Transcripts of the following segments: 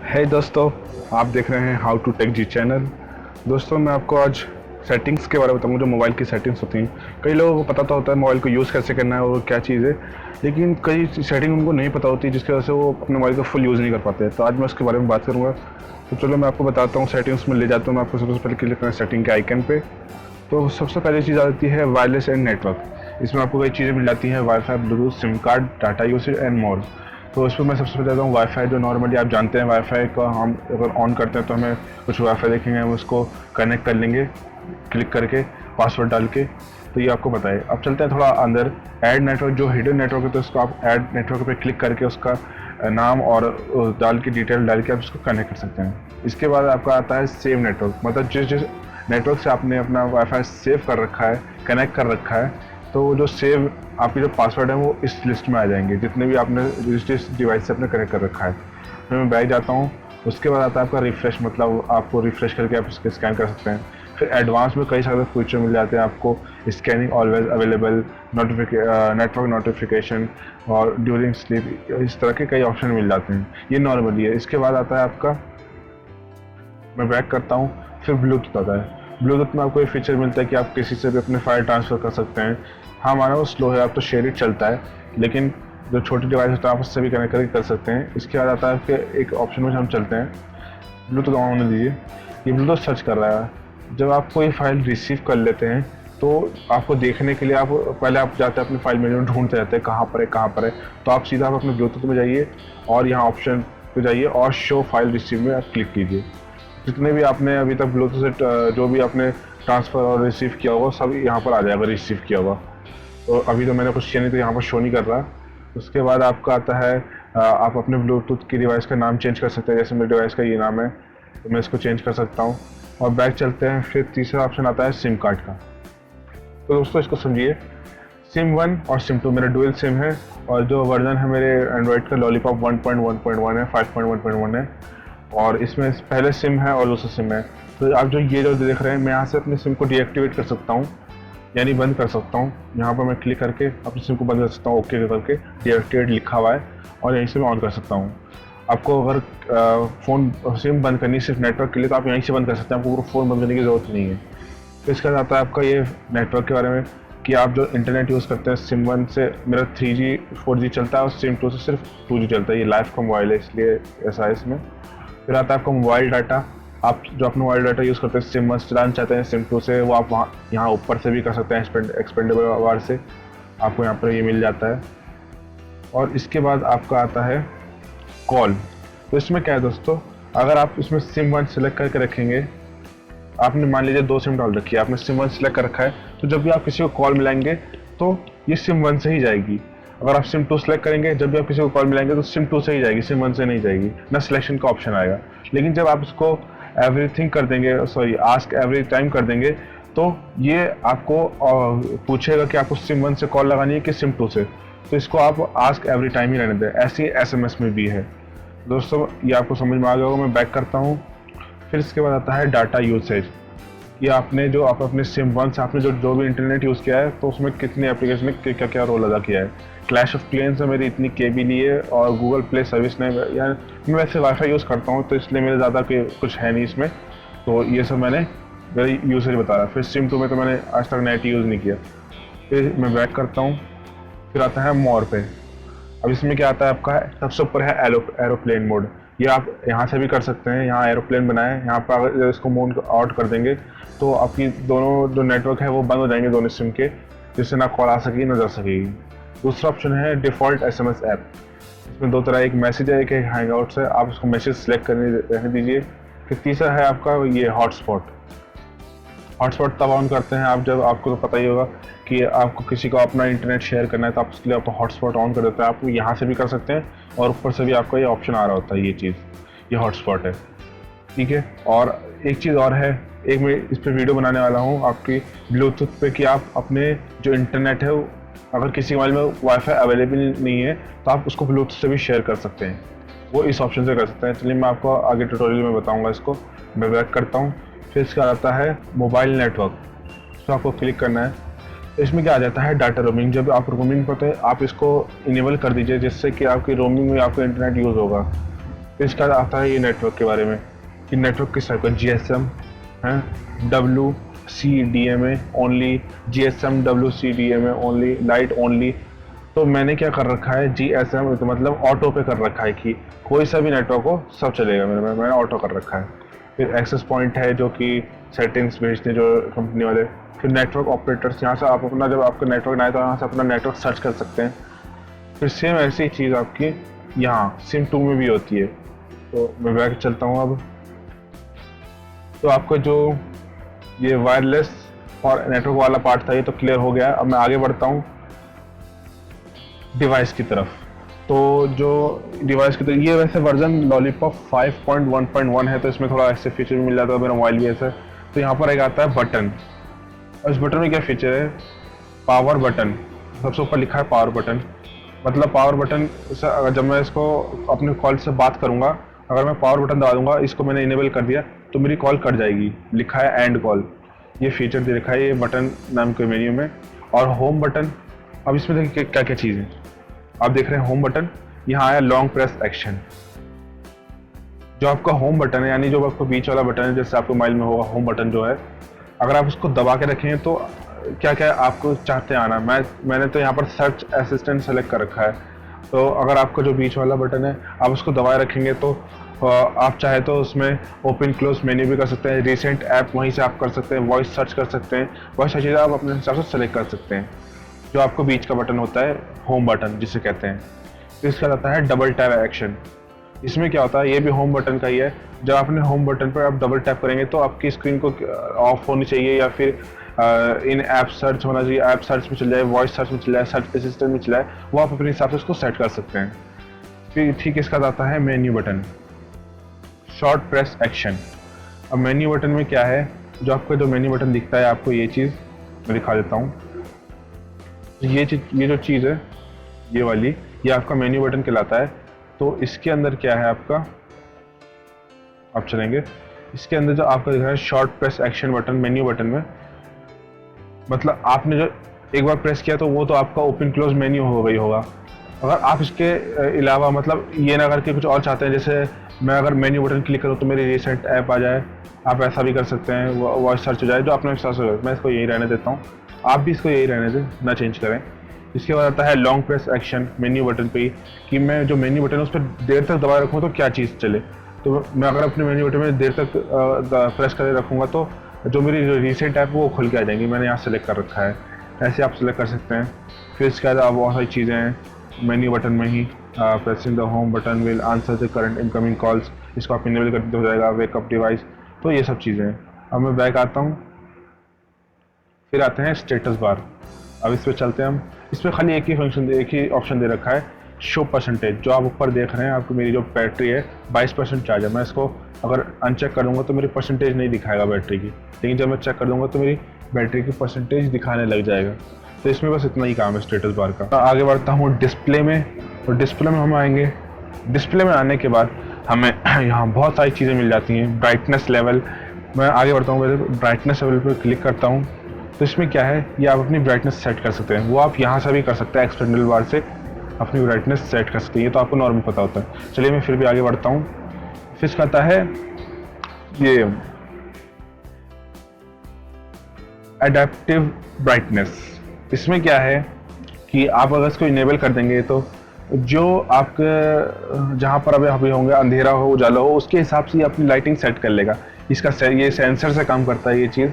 है दोस्तों, आप देख रहे हैं how to tech G channel. दोस्तों, मैं आपको आज सेटिंग्स के बारे में बताऊंगा, जो मोबाइल की सेटिंग्स होती हैं। कई लोगों को पता तो होता है मोबाइल को यूज़ कैसे करना है और क्या चीज़ है, लेकिन कई सेटिंग उनको नहीं पता होती, जिसकी वजह से वो अपने मोबाइल का फुल यूज़ नहीं कर पाते हैं। तो आज मैं उसके बारे में बात करूँगा। तो चलो मैं आपको बताता हूँ, सेटिंग्स में ले जाता हूँ। मैं आपको सबसे पहले क्लिक करना है सेटिंग के आइकन पे। तो सबसे पहली चीज़ आती है वायरलेस एंड नेटवर्क। इसमें आपको कई चीज़ें मिल जाती हैं, wifi, Bluetooth, SIM card, data usage and more. तो इसमें मैं सबसे पहले आता हूँ वाईफाई। जो नॉर्मली आप जानते हैं, वाईफाई का हम अगर ऑन करते हैं तो हमें कुछ वाईफाई देखेंगे, हम उसको कनेक्ट कर लेंगे क्लिक करके, पासवर्ड डाल के। तो ये आपको बताए। अब चलते हैं थोड़ा अंदर, ऐड नेटवर्क। जो हिडन नेटवर्क है तो उसको आप ऐड नेटवर्क पे क्लिक करके उसका नाम और डाल के डिटेल डाल के आप उसको कनेक्ट कर सकते हैं। इसके बाद आपका आता है सेव नेटवर्क। मतलब जिस जिस नेटवर्क से आपने अपना वाईफाई सेव कर रखा है, कनेक्ट कर रखा है, तो वो जो सेव आपके जो पासवर्ड है वो इस लिस्ट में आ जाएंगे, जितने भी आपने जिस डिवाइस से आपने कनेक्ट कर रखा है। फिर मैं बैक जाता हूँ। उसके बाद आता है आपका रिफ्रेश, मतलब आपको रिफ्रेश करके आप इसके स्कैन कर सकते हैं। फिर एडवांस में कई सारे फीचर मिल जाते हैं आपको, scanning always available, network notification और ड्यूरिंग स्लीप, इस तरह के कई ऑप्शन मिल जाते हैं। ये नॉर्मली है। इसके बाद आता है आपका, मैं बैक करता हूँ, फिर ब्लूटूथ आता है। ब्लूटूथ में आपको ये फीचर मिलता है कि आप किसी से भी अपने फाइल ट्रांसफ़र कर सकते हैं। हाँ, माना वो स्लो है, आप तो शेयर इट चलता है, लेकिन जो छोटी डिवाइस होता है आप उससे भी कनेक्ट करके कर सकते हैं। इसके बाद आता है आपके एक ऑप्शन में हम चलते हैं, ब्लूटूथ ऑन होने दीजिए। ये ब्लूटूथ सर्च कर रहा है। जब आप कोई फाइल रिसीव कर लेते हैं तो आपको देखने के लिए आप पहले आप जाते हैं अपनी फाइल में, ढूंढते रहते हैं कहाँ पर है कहाँ पर है। तो आप सीधा आप अपने ब्लूटूथ में जाइए और यहाँ ऑप्शन पे जाइए और शो फाइल रिसीव में आप क्लिक कीजिए। जितने भी आपने अभी तक ब्लूटूथ से जो भी आपने ट्रांसफ़र और रिसीव किया होगा सब यहाँ पर आ जाएगा, रिसीव किया होगा। तो अभी तो मैंने कुछ किया नहीं तो यहाँ पर शो नहीं कर रहा। उसके बाद आपका आता है आप अपने ब्लूटूथ की डिवाइस का नाम चेंज कर सकते हैं। जैसे मेरे डिवाइस का ये नाम है तो मैं इसको चेंज कर सकता हूँ। और बैक चलते हैं। फिर तीसरा ऑप्शन आता है सिम कार्ड का। तो दोस्तों इसको समझिए, सिम 1 और सिम 2 मेरा डुअल सिम है, और जो वर्जन है मेरे एंड्रॉयड का लॉलीपॉप 1.1.1 है, 5.1.1 है, और इसमें पहले सिम है और दूसरा सिम है। तो आप जो देख रहे हैं, मैं यहाँ से अपने सिम को डीएक्टिवेट कर सकता हूँ, यानी बंद कर सकता हूँ। यहाँ पर मैं क्लिक करके अपनी सिम को बंद कर सकता हूँ, ओके करके डीएक्टिवेट लिखा हुआ है, और यहीं से मैं ऑन कर सकता हूँ। आपको अगर फ़ोन सिम बंद करनी सिर्फ नेटवर्क के लिए तो आप यहीं से बंद कर सकते हैं, आपको पूरा फ़ोन बंद करने की ज़रूरत नहीं है। तो इसका आता है आपका ये नेटवर्क के बारे में कि आप जो इंटरनेट यूज़ करते हैं, सिम 1 से मेरा 3G 4G चलता है और सिम 2 से सिर्फ 2G चलता है। ये लाइफ का मोबाइल है इसलिए ऐसा है इसमें। फिर आता है आपका मोबाइल डाटा। आप जो अपना मोबाइल डाटा यूज़ करते हैं, सिम 1 से चलाना चाहते हैं सिम 2 से, वो आप वहाँ यहाँ ऊपर से भी कर सकते हैं, एक्सपेंडेबल आवर से आपको यहाँ पर ये मिल जाता है। और इसके बाद आपका आता है कॉल। तो इसमें क्या है दोस्तों, अगर आप इसमें सिम 1 सेलेक्ट करके रखेंगे, आपने मान लीजिए 2 सिम डाल रखी है, आपने सिम 1 सेलेक्ट कर रखा है, तो जब भी आप किसी को कॉल मिलाएंगे तो ये सिम 1 से ही जाएगी। अगर आप सिम 2 सेलेक्ट करेंगे, जब भी आप किसी को कॉल मिलाएंगे तो सिम 2 से ही जाएगी, सिम 1 से नहीं जाएगी, ना सिलेक्शन का ऑप्शन आएगा। लेकिन जब आप इसको एवरीथिंग कर देंगे, आस्क एवरी टाइम कर देंगे, तो ये आपको पूछेगा कि आपको सिम 1 से कॉल लगानी है कि सिम 2 से। तो इसको आप आस्क एवरी टाइम ही रहने दें। ऐसे ही SMS में भी है। दोस्तों ये आपको समझ में आ गया होगा। मैं बैक करता हूँ। फिर इसके बाद आता है डाटा यूसेज। ये आपने जो आप अपने सिम 1 से आपने जो भी इंटरनेट यूज़ किया है, तो उसमें कितने एप्लीकेशन में क्या क्या रोल अदा किया है। क्लैश ऑफ क्लैंस में मेरी इतनी KB ली है, और गूगल प्ले सर्विस ने, यार मैं वैसे वाईफाई यूज़ करता हूँ तो इसलिए मेरे ज़्यादा कुछ है नहीं इसमें। तो ये सब मैंने मेरी यूसेज बता रहा। फिर सिम 2 में तो मैंने आज तक नेट यूज़ नहीं किया। फिर मैं बैक करता हूँ। फिर आता है मोर पे। अब इसमें क्या आता है आपका, सबसे ऊपर है एरोप्लेन मोड। ये आप यहाँ से भी कर सकते हैं, यहाँ एरोप्लेन बनाए, यहाँ पर अगर इसको मोड आउट कर देंगे तो आपकी दोनों जो नेटवर्क है वो बंद हो जाएंगे दोनों सिम के, जिससे ना कॉल आ सकेगी ना जा सकेगी। दूसरा ऑप्शन है डिफ़ॉल्ट SMS ऐप। इसमें 2 तरह, एक मैसेज है, एक हैंगआउट्स है, आप उसको मैसेज सेलेक्ट रहने दीजिए। फिर तीसरा है आपका ये हॉटस्पॉट। हॉटस्पॉट तब ऑन करते हैं आप जब, आपको तो पता ही होगा कि आपको किसी को अपना इंटरनेट शेयर करना है, तो आप उसके लिए आपको हॉटस्पॉट ऑन कर देते हैं। आप यहाँ से भी कर सकते हैं और ऊपर से भी आपको ये ऑप्शन आ रहा होता है, ये चीज़, ये हॉटस्पॉट है, ठीक है। और एक चीज़ और है, एक मैं इस पर वीडियो बनाने वाला हूँ आपकी ब्लूटूथ पे, कि आप अपने जो इंटरनेट है, अगर किसी मोबाइल में वाईफाई अवेलेबल नहीं है तो आप उसको ब्लूटूथ से भी शेयर कर सकते हैं, वो इस ऑप्शन से कर सकते हैं। चलिए मैं आपको आगे ट्यूटोरियल में बताऊँगा इसको। मैं बैक करता हूँ। फिर इसका आता है मोबाइल नेटवर्क, तो आपको क्लिक करना है। इसमें क्या आ जाता है, डाटा रोमिंग। जब आप रोमिंग करते हैं आप इसको इनेबल कर दीजिए, जिससे कि आपकी रोमिंग में आपका इंटरनेट यूज़ होगा। फिर इसका आता है ये नेटवर्क के बारे में कि नेटवर्क किस टाइप का, GSM है, WCDMA only, GSM WCDMA only, light only. तो मैंने क्या कर रखा है, GSM तो मतलब ऑटो पे कर रखा है कि कोई सा भी नेटवर्क हो सब चलेगा मैंने ऑटो कर रखा है। फिर एक्सेस पॉइंट है जो कि सेटिंग्स भेजते हैं जो कंपनी वाले। फिर नेटवर्क ऑपरेटर्स, यहाँ से आप अपना जब आपका नेटवर्क ना आए तो यहाँ से अपना नेटवर्क सर्च कर सकते हैं। फिर सेम ऐसी चीज़ आपकी यहाँ सिम 2 में भी होती है। तो मैं बैक चलता हूँ अब। तो आपका जो ये वायरलेस और नेटवर्क वाला पार्ट था ये तो क्लियर हो गया। अब मैं आगे बढ़ता हूँ डिवाइस की तरफ। तो जो डिवाइस की तरफ, ये वैसे वर्जन लॉलीपॉप 5.1.1 है, तो इसमें थोड़ा ऐसे फीचर भी मिल जाता है, मेरा मोबाइल भी ऐसा है। तो यहाँ पर एक आता है बटन, और इस बटन में क्या फीचर है, पावर बटन। सबसे ऊपर लिखा है पावर बटन, मतलब पावर बटन से जब मैं इसको अपने कॉल से बात करूँगा, अगर मैं पावर बटन दबा दूंगा, इसको मैंने इनेबल कर दिया तो मेरी कॉल कट जाएगी। लिखा है एंड कॉल, ये फीचर दे रखा है ये बटन नाम के मेन्यू में। और होम बटन, अब इसमें देखिए क्या क्या चीज़ है। आप देख रहे हैं होम बटन, यहाँ आया लॉन्ग प्रेस एक्शन। जो आपका होम बटन है, यानी जो आपका बीच वाला बटन है, जैसे आपके मोबाइल में होगा होम बटन जो है, अगर आप उसको दबा के रखें तो क्या क्या आपको चाहते हैं आना। मैंने तो यहाँ पर सर्च असिस्टेंट सेलेक्ट कर रखा है। तो अगर आपका जो बीच वाला बटन है आप उसको दबाए रखेंगे तो आप चाहे तो उसमें ओपन क्लोज मेन्यू भी कर सकते हैं, रिसेंट ऐप वहीं से आप कर सकते हैं, वॉइस सर्च कर सकते हैं, बहुत सारी चीज़ें आप अपने हिसाब से सेलेक्ट कर सकते हैं। जो आपको बीच का बटन होता है होम बटन जिसे कहते हैं। फिर इसका आता है डबल टैप एक्शन। इसमें क्या होता है, ये भी होम बटन का ही है। जब आपने होम बटन पर आप डबल टैप करेंगे तो आपकी स्क्रीन को ऑफ होनी चाहिए या फिर इन ऐप सर्च होना चाहिए, ऐप सर्च में चल जाए, वॉइस सर्च में चल जाए, सर्च असिस्टेंट में चलाए, वो आप अपने हिसाब से उसको सेट कर सकते हैं। फिर ठीक इसका आता है menu button, short press action. अब मेन्यू बटन में क्या है, जो आपका जो मेन्यू बटन दिखता है आपको ये चीज़ मैं दिखा देता हूँ। ये जो चीज़ है ये वाली, ये आपका मेन्यू बटन कहलाता है। तो इसके अंदर क्या है आपका, आप चलेंगे इसके अंदर जो आपका दिख रहा है short press action button menu button में, मतलब आपने जो एक बार प्रेस किया तो वो तो आपका ओपन क्लोज मेन्यू हो गई होगा। अगर आप इसके अलावा मतलब ये ना करके कुछ और चाहते हैं, जैसे मैं अगर मेन्यू बटन क्लिक करूँ तो मेरी रिसेंट ऐप आ जाए, आप ऐसा भी कर सकते हैं, वॉइस सर्च हो जाए, जो अपने हिसाब से। मैं इसको यही रहने देता हूँ, आप भी इसको यही रहने दें, ना चेंज करें। इसके बाद आता है long press action menu button पे ही, कि मैं जो मेन्यू बटन है उस पर देर तक दबाए रखूँ तो क्या चीज़ चले। तो मैं अगर अपने मेन्यू बटन में देर तक प्रेस करके रखूँगा तो जो मेरी रिसेंट ऐप वो खुल के आ जाएंगी, मैंने यहाँ सेलेक्ट कर रखा है। ऐसे आप सेलेक्ट कर सकते हैं। फिर इसके बाद बहुत सारी चीज़ें हैं मेन्यू बटन में ही। Pressing the home button will answer the current incoming calls, इसको आप इनेबल कर हो जाएगा। वेकअप डिवाइस, तो ये सब चीज़ें हैं। अब मैं बैक आता हूँ। फिर आते हैं स्टेटस बार। अब इस पर चलते हैं हम। इस पर खाली एक ही ऑप्शन दे रखा है, शो परसेंटेज। जो आप ऊपर देख रहे हैं, आपको मेरी जो बैटरी है 22% चार्ज है। मैं इसको अगर अनचेक कर दूँगा तो मेरी परसेंटेज नहीं दिखाएगा बैटरी की, लेकिन जब मैं चेक कर दूँगा तो मेरी बैटरी की परसेंटेज दिखाने लग जाएगा। तो इसमें बस इतना ही काम है स्टेटस बार का। आगे बढ़ता हूँ डिस्प्ले में, और डिस्प्ले में हम आएंगे। डिस्प्ले में आने के बाद हमें यहाँ बहुत सारी चीज़ें मिल जाती हैं। ब्राइटनेस लेवल, मैं आगे बढ़ता हूँ, पहले ब्राइटनेस लेवल पर क्लिक करता हूँ। तो इसमें क्या है, ये आप अपनी ब्राइटनेस सेट कर सकते हैं। वो आप यहाँ से भी कर सकते हैं, एक्सटर्नल बार से अपनी ब्राइटनेस सेट कर सकते हैं। ये तो आपको नॉर्मल पता होता है। चलिए मैं फिर भी आगे बढ़ता हूँ। फिर इसका आता है ये एडेप्टिव ब्राइटनेस। इसमें क्या है कि आप अगर इसको इनेबल कर देंगे तो जो आपके जहाँ पर अभी होंगे, अंधेरा हो उजाला हो, उसके हिसाब से अपनी लाइटिंग सेट कर लेगा। इसका ये सेंसर से काम करता है ये चीज़।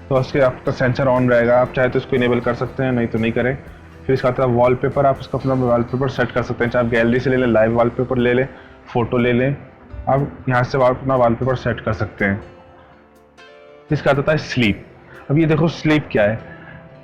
तो उसके आपका सेंसर ऑन रहेगा, आप चाहे तो इसको इनेबल कर सकते हैं, नहीं तो नहीं करें। फिर इसका आता है वॉलपेपर। आप इसको अपना वॉलपेपर सेट कर सकते हैं, चाहे आप गैलरी से ले लें, लाइव वॉलपेपर ले लें, फ़ोटो ले लें, आप यहाँ से अपना वॉलपेपर सेट कर सकते हैं। इसका आता है स्लीप। अब ये देखो स्लीप क्या है,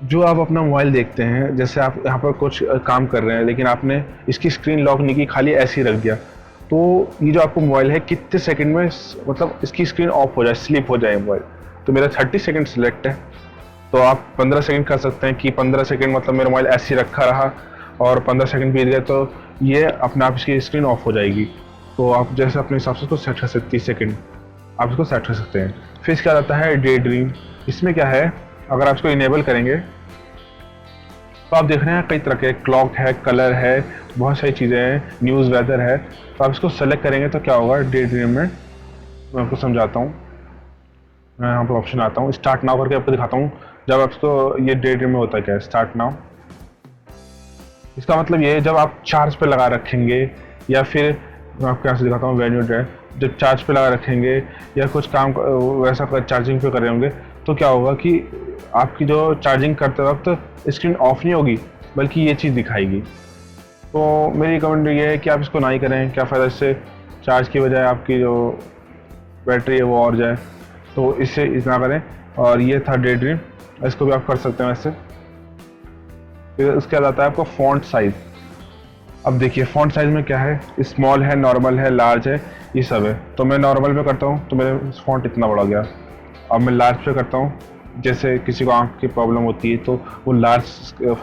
जो आप अपना मोबाइल देखते हैं, जैसे आप यहाँ पर कुछ काम कर रहे हैं लेकिन आपने इसकी स्क्रीन लॉक नहीं की, खाली ऐसे ही रख दिया, तो ये जो आपको मोबाइल है कितने सेकंड में मतलब इसकी स्क्रीन ऑफ हो जाए, स्लीप हो जाए मोबाइल। तो मेरा 30 सेकंड सिलेक्ट है, तो आप 15 सेकंड कर सकते हैं कि 15 सेकंड मतलब मेरा मोबाइल ऐसे ही रखा रहा और 15 सेकंड बीत गए तो ये अपने आप इसकी स्क्रीन ऑफ हो जाएगी। तो आप जैसे अपने हिसाब से उसको सेट कर सकते, 30 सेकंड आप इसको सेट कर सकते हैं। फिर इसका आता है डे ड्रीम। इसमें क्या है, अगर आप इसको इनेबल करेंगे तो आप देख रहे हैं कई तरह के क्लॉक है, कलर है, बहुत सारी चीज़ें हैं, न्यूज़ वेदर है। तो आप इसको सेलेक्ट करेंगे तो क्या होगा डे ड्रीम में, मैं आपको समझाता हूँ। मैं यहाँ पर ऑप्शन आता हूँ, स्टार्ट नाउ करके आपको दिखाता हूँ। जब आपको ये डे ड्रीम में होता है क्या है, स्टार्ट नाउ, इसका मतलब ये है जब आप चार्ज पे लगा रखेंगे, या फिर मैं आपको यहाँ से दिखाता हूँ वेन्यू डे, जब चार्ज पे लगा रखेंगे या कुछ काम वैसा चार्जिंग पे कर रहे होंगे, तो क्या होगा कि आपकी जो चार्जिंग करते वक्त स्क्रीन ऑफ नहीं होगी, बल्कि ये चीज़ दिखाएगी। तो मेरी रिकमेंड ये है कि आप इसको ना ही करें। क्या फ़ायदा इससे, चार्ज की बजाय आपकी जो बैटरी है वो और जाए, तो इससे इतना करें। और ये था डे ड्रीम, इसको भी आप कर सकते हैं वैसे। फिर उसके बाद आता है आपको फ़ॉन्ट साइज़। अब देखिए फ़ॉन्ट साइज़ में क्या है, स्मॉल है, नॉर्मल है, लार्ज है, ये सब है। तो मैं नॉर्मल पे करता हूँ तो मेरे फ़ॉन्ट इतना बड़ा गया। अब मैं लार्ज पे करता हूँ, जैसे किसी को आँख की प्रॉब्लम होती है तो वो लार्ज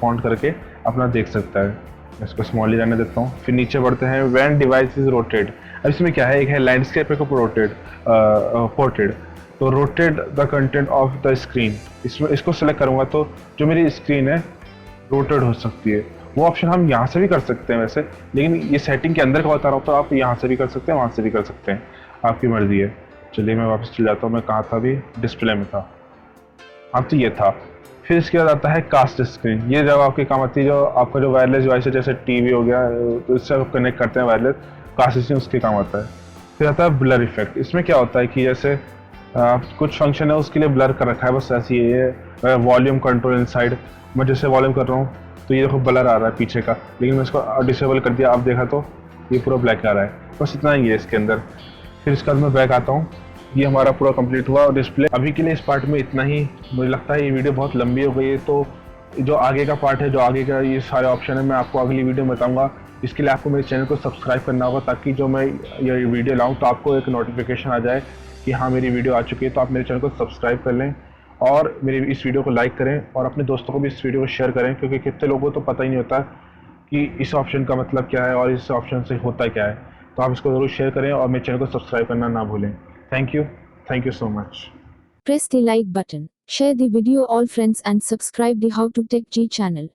फ़ॉन्ट करके अपना देख सकता है। मैं इसको स्मॉल ही रहने देता हूँ। फिर नीचे बढ़ते हैं, व्हेन डिवाइस इज रोटेट। अब इसमें क्या है, एक है लैंडस्केप, एक पोर्ट्रेट। तो rotate the content of the screen, इसमें इसको सेलेक्ट करूँगा तो जो मेरी स्क्रीन है रोटेट हो सकती है। वो ऑप्शन हम यहाँ से भी कर सकते हैं वैसे, लेकिन ये सेटिंग के अंदर का बता रहा हूँ, तो आप यहाँ से भी कर सकते हैं, वहाँ से भी कर सकते हैं, आपकी मर्ज़ी है। चलिए मैं वापस चल जाता हूँ, मैं कहाँ था अभी, डिस्प्ले में था। हाँ तो ये था। फिर इसके बाद आता है कास्ट स्क्रीन। ये जब आपके काम आती है, जो आपका जो वायरलेस डिवाइस है, जैसे टीवी हो गया, तो इससे आप कनेक्ट करते हैं वायरलेस, कास्ट स्क्रीन उसके काम आता है। फिर आता है ब्लर इफेक्ट। इसमें क्या होता है कि जैसे कुछ फंक्शन है उसके लिए ब्लर कर रखा है, बस ऐसी है। वॉल्यूम कंट्रोल इनसाइड, मैं जैसे वॉल्यूम कर रहा हूँ तो ये देखो ब्लर आ रहा है पीछे का, लेकिन मैं इसको डिसेबल कर दिया, आप देखा तो ये पूरा ब्लैक आ रहा है। बस इतना ही है इसके अंदर। फिर इसके बाद मैं बैक आता हूँ, ये हमारा पूरा कंप्लीट हुआ। और डिस्प्ले अभी के लिए इस पार्ट में इतना ही। मुझे लगता है ये वीडियो बहुत लंबी हो गई है, तो जो आगे का पार्ट है, जो आगे का ये सारे ऑप्शन है, मैं आपको अगली वीडियो में बताऊंगा। इसके लिए आपको मेरे चैनल को सब्सक्राइब करना होगा, ताकि जो मैं ये वीडियो लाऊं तो आपको एक नोटिफिकेशन आ जाए कि हाँ मेरी वीडियो आ चुकी है। तो आप मेरे चैनल को सब्सक्राइब कर लें और मेरी इस वीडियो को लाइक करें, और अपने दोस्तों को भी इस वीडियो को शेयर करें, क्योंकि कितने लोगों को तो पता ही नहीं होता कि इस ऑप्शन का मतलब क्या है और इस ऑप्शन से होता क्या है। तो आप इसको ज़रूर शेयर करें और मेरे चैनल को सब्सक्राइब करना ना भूलें। Thank you. Thank you so much. Press the like button, share the video all friends and subscribe the How to Tech G channel.